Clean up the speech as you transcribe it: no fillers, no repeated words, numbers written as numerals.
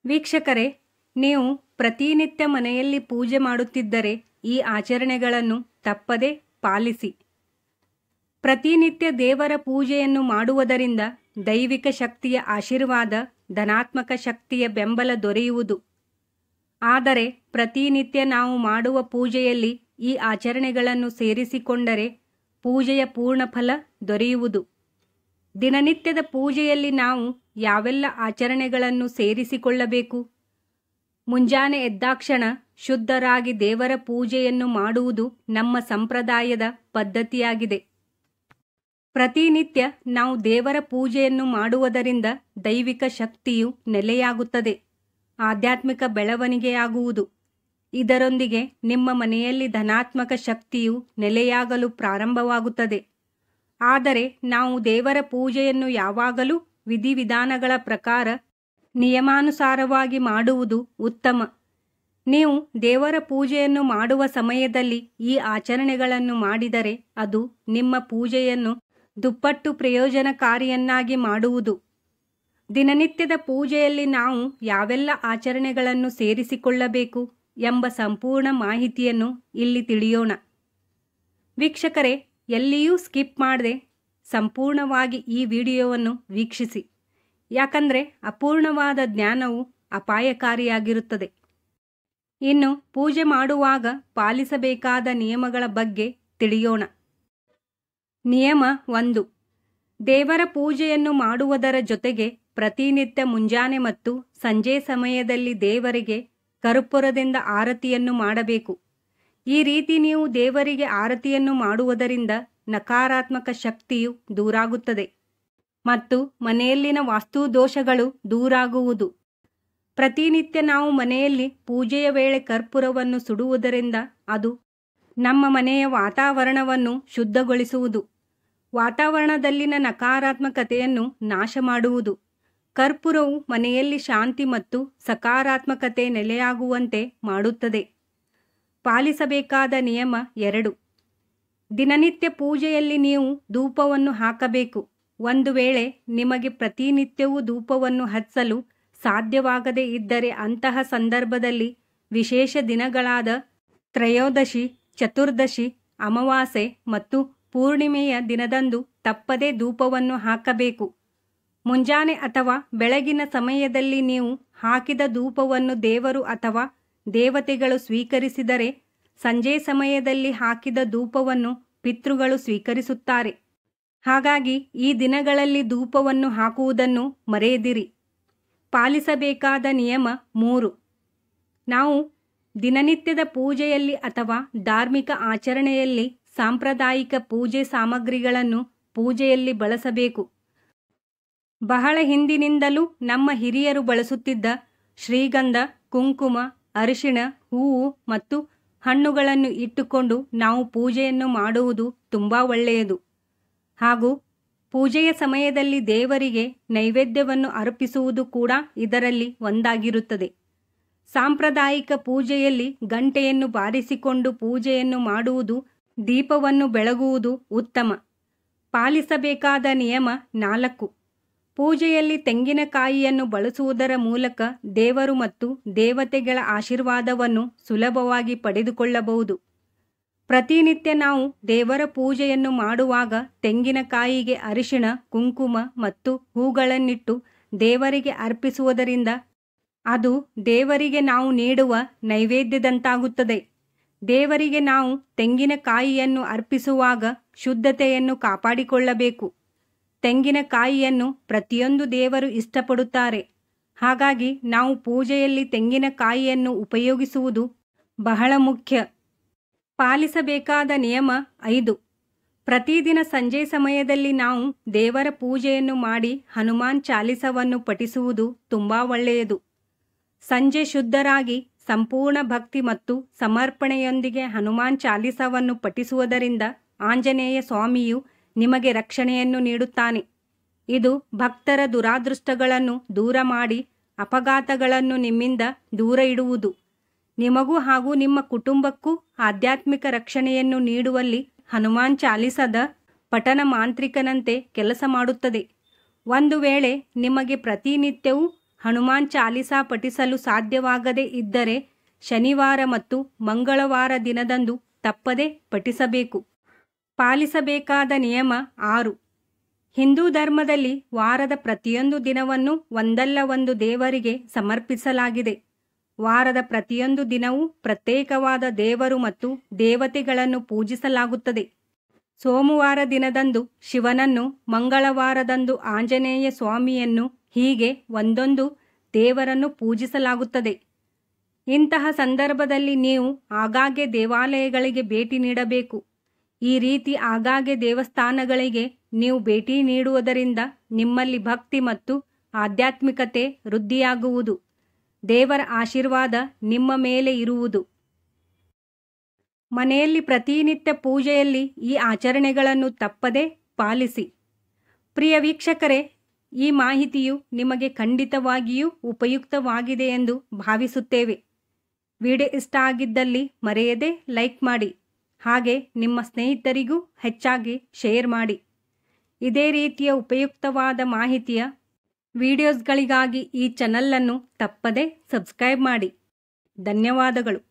ವೀಕ್ಷಕರೇ, ನೀವು ಪ್ರತಿನಿತ್ಯ ಮನೆಯಲ್ಲಿ ಪೂಜೆ ಮಾಡುತ್ತಿದ್ದರೆ ಈ ಆಚರಣೆಗಳನ್ನು ತಪ್ಪದೆ ಪಾಲಿಸಿ. ಪ್ರತಿನಿತ್ಯ ದೇವರ ಪೂಜೆಯನ್ನು ಮಾಡುವುದರಿಂದ ದೈವಿಕ ಶಕ್ತಿಯ ಆಶೀರ್ವಾದ, ಧನಾತ್ಮಕ ಶಕ್ತಿಯ ಬೆಂಬಲ ದೊರೆಯುವುದು. ಆದರೆ ಪ್ರತಿನಿತ್ಯ ನಾವು ಮಾಡುವ ಪೂಜೆಯಲ್ಲಿ ಈ ಆಚರಣೆಗಳನ್ನು ಸೇರಿಸಿಕೊಂಡರೆ ಪೂಜೆಯ ಪೂರ್ಣ ಫಲ ದೊರೆಯುವುದು. ದಿನನಿತ್ಯದ ಪೂಜೆಯಲ್ಲಿ ನಾವು ಯಾವೆಲ್ಲ ಆಚರಣೆಗಳನ್ನು ಸೇರಿಸಿಕೊಳ್ಳಬೇಕು? ಮುಂಜಾನೆ ಎದ್ದಾಕ್ಷಣ ಶುದ್ಧರಾಗಿ ದೇವರ ಪೂಜೆಯನ್ನು ಮಾಡುವುದು ನಮ್ಮ ಸಂಪ್ರದಾಯದ ಪದ್ಧತಿಯಾಗಿದೆ. ಪ್ರತಿನಿತ್ಯ ನಾವು ದೇವರ ಪೂಜೆಯನ್ನು ಮಾಡುವುದರಿಂದ ದೈವಿಕ ಶಕ್ತಿಯು ನೆಲೆಯಾಗುತ್ತದೆ, ಆಧ್ಯಾತ್ಮಿಕ ಬೆಳವಣಿಗೆಯಾಗುವುದು. ಇದರೊಂದಿಗೆ ನಿಮ್ಮ ಮನೆಯಲ್ಲಿ ಧನಾತ್ಮಕ ಶಕ್ತಿಯು ನೆಲೆಯಾಗಲು ಪ್ರಾರಂಭವಾಗುತ್ತದೆ. ಆದರೆ ನಾವು ದೇವರ ಪೂಜೆಯನ್ನು ಯಾವಾಗಲೂ ವಿಧಿವಿಧಾನಗಳ ಪ್ರಕಾರ ನಿಯಮಾನುಸಾರವಾಗಿ ಮಾಡುವುದು ಉತ್ತಮ. ನೀವು ದೇವರ ಪೂಜೆಯನ್ನು ಮಾಡುವ ಸಮಯದಲ್ಲಿ ಈ ಆಚರಣೆಗಳನ್ನು ಮಾಡಿದರೆ ಅದು ನಿಮ್ಮ ಪೂಜೆಯನ್ನು ದುಪ್ಪಟ್ಟು ಪ್ರಯೋಜನಕಾರಿಯನ್ನಾಗಿ ಮಾಡುವುದು. ದಿನನಿತ್ಯದ ಪೂಜೆಯಲ್ಲಿ ನಾವು ಯಾವೆಲ್ಲ ಆಚರಣೆಗಳನ್ನು ಸೇರಿಸಿಕೊಳ್ಳಬೇಕು ಎಂಬ ಸಂಪೂರ್ಣ ಮಾಹಿತಿಯನ್ನು ಇಲ್ಲಿ ತಿಳಿಯೋಣ. ವೀಕ್ಷಕರೇ, ಎಲ್ಲಿಯೂ ಸ್ಕಿಪ್ ಮಾಡದೆ ಸಂಪೂರ್ಣವಾಗಿ ಈ ವಿಡಿಯೋವನ್ನು ವೀಕ್ಷಿಸಿ. ಯಾಕಂದರೆ ಅಪೂರ್ಣವಾದ ಜ್ಞಾನವು ಅಪಾಯಕಾರಿಯಾಗಿರುತ್ತದೆ. ಇನ್ನು ಪೂಜೆ ಮಾಡುವಾಗ ಪಾಲಿಸಬೇಕಾದ ನಿಯಮಗಳ ಬಗ್ಗೆ ತಿಳಿಯೋಣ. ನಿಯಮ 1. ದೇವರ ಪೂಜೆಯನ್ನು ಮಾಡುವುದರ ಜೊತೆಗೆ ಪ್ರತಿನಿತ್ಯ ಮುಂಜಾನೆ ಮತ್ತು ಸಂಜೆ ಸಮಯದಲ್ಲಿ ದೇವರಿಗೆ ಕರ್ಪೂರದಿಂದ ಆರತಿಯನ್ನು ಮಾಡಬೇಕು. ಈ ರೀತಿ ನೀವು ದೇವರಿಗೆ ಆರತಿಯನ್ನು ಮಾಡುವುದರಿಂದ ನಕಾರಾತ್ಮಕ ಶಕ್ತಿಯು ದೂರಾಗುತ್ತದೆ ಮತ್ತು ಮನೆಯಲ್ಲಿನ ವಾಸ್ತುದೋಷಗಳು ದೂರಾಗುವುದು. ಪ್ರತಿನಿತ್ಯ ನಾವು ಮನೆಯಲ್ಲಿ ಪೂಜೆಯ ವೇಳೆ ಕರ್ಪೂರವನ್ನು ಸುಡುವುದರಿಂದ ಅದು ನಮ್ಮ ಮನೆಯ ವಾತಾವರಣವನ್ನು ಶುದ್ಧಗೊಳಿಸುವುದು, ವಾತಾವರಣದಲ್ಲಿನ ನಕಾರಾತ್ಮಕತೆಯನ್ನು ನಾಶ ಮಾಡುವುದು. ಕರ್ಪೂರವು ಮನೆಯಲ್ಲಿ ಶಾಂತಿ ಮತ್ತು ಸಕಾರಾತ್ಮಕತೆ ನೆಲೆಯಾಗುವಂತೆ ಮಾಡುತ್ತದೆ. ಪಾಲಿಸಬೇಕಾದ ನಿಯಮ 2. ದಿನನಿತ್ಯ ಪೂಜೆಯಲ್ಲಿ ನೀವು ಧೂಪವನ್ನು ಹಾಕಬೇಕು. ಒಂದು ವೇಳೆ ನಿಮಗೆ ಪ್ರತಿನಿತ್ಯವೂ ಧೂಪವನ್ನು ಹಚ್ಚಲು ಸಾಧ್ಯವಾಗದೇ ಇದ್ದರೆ ಅಂತಹ ಸಂದರ್ಭದಲ್ಲಿ ವಿಶೇಷ ದಿನಗಳಾದ ತ್ರಯೋದಶಿ, ಚತುರ್ದಶಿ, ಅಮಾವಾಸ್ಯೆ ಮತ್ತು ಪೂರ್ಣಿಮೆಯ ದಿನದಂದು ತಪ್ಪದೇ ಧೂಪವನ್ನು ಹಾಕಬೇಕು. ಮುಂಜಾನೆ ಅಥವಾ ಬೆಳಗಿನ ಸಮಯದಲ್ಲಿ ನೀವು ಹಾಕಿದ ಧೂಪವನ್ನು ದೇವರು ಅಥವಾ ದೇವತೆಗಳು ಸ್ವೀಕರಿಸಿದರೆ, ಸಂಜೆ ಸಮಯದಲ್ಲಿ ಹಾಕಿದ ಧೂಪವನ್ನು ಪಿತೃಗಳು ಸ್ವೀಕರಿಸುತ್ತಾರೆ. ಹಾಗಾಗಿ ಈ ದಿನಗಳಲ್ಲಿ ಧೂಪವನ್ನು ಹಾಕುವುದನ್ನು ಮರೆಯದಿರಿ. ಪಾಲಿಸಬೇಕಾದ ನಿಯಮ 3. ನಾವು ದಿನನಿತ್ಯದ ಪೂಜೆಯಲ್ಲಿ ಅಥವಾ ಧಾರ್ಮಿಕ ಆಚರಣೆಯಲ್ಲಿ ಸಾಂಪ್ರದಾಯಿಕ ಪೂಜೆ ಸಾಮಗ್ರಿಗಳನ್ನು ಪೂಜೆಯಲ್ಲಿ ಬಳಸಬೇಕು. ಬಹಳ ಹಿಂದಿನಿಂದಲೂ ನಮ್ಮ ಹಿರಿಯರು ಬಳಸುತ್ತಿದ್ದ ಶ್ರೀಗಂಧ, ಕುಂಕುಮ, ಅರಿಶಿಣ, ಹೂವು ಮತ್ತು ಹಣ್ಣುಗಳನ್ನು ಇಟ್ಟುಕೊಂಡು ನಾವು ಪೂಜೆಯನ್ನು ಮಾಡುವುದು ತುಂಬ ಒಳ್ಳೆಯದು. ಹಾಗೂ ಪೂಜೆಯ ಸಮಯದಲ್ಲಿ ದೇವರಿಗೆ ನೈವೇದ್ಯವನ್ನು ಅರ್ಪಿಸುವುದು ಕೂಡ ಇದರಲ್ಲಿ ಒಂದಾಗಿರುತ್ತದೆ. ಸಾಂಪ್ರದಾಯಿಕ ಪೂಜೆಯಲ್ಲಿ ಗಂಟೆಯನ್ನು ಬಾರಿಸಿಕೊಂಡು ಪೂಜೆಯನ್ನು ಮಾಡುವುದು, ದೀಪವನ್ನು ಬೆಳಗುವುದು ಉತ್ತಮ. ಪಾಲಿಸಬೇಕಾದ ನಿಯಮ 4. ಪೂಜೆಯಲ್ಲಿ ತೆಂಗಿನಕಾಯಿಯನ್ನು ಬಳಸುವುದರ ಮೂಲಕ ದೇವರು ಮತ್ತು ದೇವತೆಗಳ ಆಶೀರ್ವಾದವನ್ನು ಸುಲಭವಾಗಿ ಪಡೆದುಕೊಳ್ಳಬಹುದು. ಪ್ರತಿನಿತ್ಯ ನಾವು ದೇವರ ಪೂಜೆಯನ್ನು ಮಾಡುವಾಗ ತೆಂಗಿನಕಾಯಿಗೆ ಅರಿಶಿಣ, ಕುಂಕುಮ ಮತ್ತು ಹೂಗಳನ್ನಿಟ್ಟು ದೇವರಿಗೆ ಅರ್ಪಿಸುವುದರಿಂದ ಅದು ದೇವರಿಗೆ ನಾವು ನೀಡುವ ನೈವೇದ್ಯದಂತಾಗುತ್ತದೆ. ದೇವರಿಗೆ ನಾವು ತೆಂಗಿನಕಾಯಿಯನ್ನು ಅರ್ಪಿಸುವಾಗ ಶುದ್ಧತೆಯನ್ನು ಕಾಪಾಡಿಕೊಳ್ಳಬೇಕು. ತೆಂಗಿನಕಾಯಿಯನ್ನು ಪ್ರತಿಯೊಂದು ದೇವರು ಇಷ್ಟಪಡುತ್ತಾರೆ. ಹಾಗಾಗಿ ನಾವು ಪೂಜೆಯಲ್ಲಿ ತೆಂಗಿನಕಾಯಿಯನ್ನು ಉಪಯೋಗಿಸುವುದು ಬಹಳ ಮುಖ್ಯ. ಪಾಲಿಸಬೇಕಾದ ನಿಯಮ 5. ಪ್ರತಿದಿನ ಸಂಜೆ ಸಮಯದಲ್ಲಿ ನಾವು ದೇವರ ಪೂಜೆಯನ್ನು ಮಾಡಿ ಹನುಮಾನ್ ಚಾಲಿಸವನ್ನು ಪಠಿಸುವುದು ತುಂಬ ಒಳ್ಳೆಯದು. ಸಂಜೆ ಶುದ್ಧರಾಗಿ ಸಂಪೂರ್ಣ ಭಕ್ತಿ ಮತ್ತು ಸಮರ್ಪಣೆಯೊಂದಿಗೆ ಹನುಮಾನ್ ಚಾಲಿಸವನ್ನು ಪಠಿಸುವುದರಿಂದ ಆಂಜನೇಯ ಸ್ವಾಮಿಯು ನಿಮಗೆ ರಕ್ಷಣೆಯನ್ನು ನೀಡುತ್ತಾನೆ. ಇದು ಭಕ್ತರ ದುರಾದೃಷ್ಟಗಳನ್ನು ದೂರ ಮಾಡಿ ಅಪಘಾತಗಳನ್ನು ನಿಮ್ಮಿಂದ ದೂರ ಇಡುವುದು. ನಿಮಗೂ ಹಾಗೂ ನಿಮ್ಮ ಕುಟುಂಬಕ್ಕೂ ಆಧ್ಯಾತ್ಮಿಕ ರಕ್ಷಣೆಯನ್ನು ನೀಡುವಲ್ಲಿ ಹನುಮಾನ್ ಚಾಲಿಸದ ಪಠನ ಮಾಂತ್ರಿಕನಂತೆ ಕೆಲಸ ಮಾಡುತ್ತದೆ. ಒಂದು ವೇಳೆ ನಿಮಗೆ ಪ್ರತಿನಿತ್ಯವೂ ಹನುಮಾನ್ ಚಾಲಿಸಾ ಪಠಿಸಲು ಸಾಧ್ಯವಾಗದೇ ಇದ್ದರೆ ಶನಿವಾರ ಮತ್ತು ಮಂಗಳವಾರ ದಿನದಂದು ತಪ್ಪದೆ ಪಠಿಸಬೇಕು. ಪಾಲಿಸಬೇಕಾದ ನಿಯಮ 6. ಹಿಂದೂ ಧರ್ಮದಲ್ಲಿ ವಾರದ ಪ್ರತಿಯೊಂದು ದಿನವನ್ನು ಒಂದಲ್ಲ ಒಂದು ದೇವರಿಗೆ ಸಮರ್ಪಿಸಲಾಗಿದೆ. ವಾರದ ಪ್ರತಿಯೊಂದು ದಿನವೂ ಪ್ರತ್ಯೇಕವಾದ ದೇವರು ಮತ್ತು ದೇವತೆಗಳನ್ನು ಪೂಜಿಸಲಾಗುತ್ತದೆ. ಸೋಮವಾರ ದಿನದಂದು ಶಿವನನ್ನು, ಮಂಗಳವಾರದಂದು ಆಂಜನೇಯ ಸ್ವಾಮಿಯನ್ನು, ಹೀಗೆ ಒಂದೊಂದು ದೇವರನ್ನು ಪೂಜಿಸಲಾಗುತ್ತದೆ. ಇಂತಹ ಸಂದರ್ಭದಲ್ಲಿ ನೀವು ಆಗಾಗ್ಗೆ ದೇವಾಲಯಗಳಿಗೆ ಭೇಟಿ ನೀಡಬೇಕು. ಈ ರೀತಿ ಆಗಾಗ್ಗೆ ದೇವಸ್ಥಾನಗಳಿಗೆ ನೀವು ಭೇಟಿ ನೀಡುವುದರಿಂದ ನಿಮ್ಮಲ್ಲಿ ಭಕ್ತಿ ಮತ್ತು ಆಧ್ಯಾತ್ಮಿಕತೆ ವೃದ್ಧಿಯಾಗುವುದು. ದೇವರ ಆಶೀರ್ವಾದ ನಿಮ್ಮ ಮೇಲೆ ಇರುವುದು. ಮನೆಯಲ್ಲಿ ಪ್ರತಿನಿತ್ಯ ಪೂಜೆಯಲ್ಲಿ ಈ ಆಚರಣೆಗಳನ್ನು ತಪ್ಪದೆ ಪಾಲಿಸಿ. ಪ್ರಿಯ ವೀಕ್ಷಕರೇ, ಈ ಮಾಹಿತಿಯು ನಿಮಗೆ ಖಂಡಿತವಾಗಿಯೂ ಉಪಯುಕ್ತವಾಗಿದೆ ಎಂದು ಭಾವಿಸುತ್ತೇವೆ. ವಿಡಿಯೋ ಇಷ್ಟ ಆಗಿದ್ದಲ್ಲಿ ಮರೆಯದೆ ಲೈಕ್ ಮಾಡಿ. ಹಾಗೆ ನಿಮ್ಮ ಸ್ನೇಹಿತರಿಗೂ ಹೆಚ್ಚಾಗಿ ಶೇರ್ ಮಾಡಿ. ಇದೇ ರೀತಿಯ ಉಪಯುಕ್ತವಾದ ಮಾಹಿತಿಯ ವಿಡಿಯೋಸ್ಗಳಿಗಾಗಿ ಈ ಚಾನಲನ್ನು ತಪ್ಪದೆ ಸಬ್ಸ್ಕ್ರೈಬ್ ಮಾಡಿ. ಧನ್ಯವಾದಗಳು.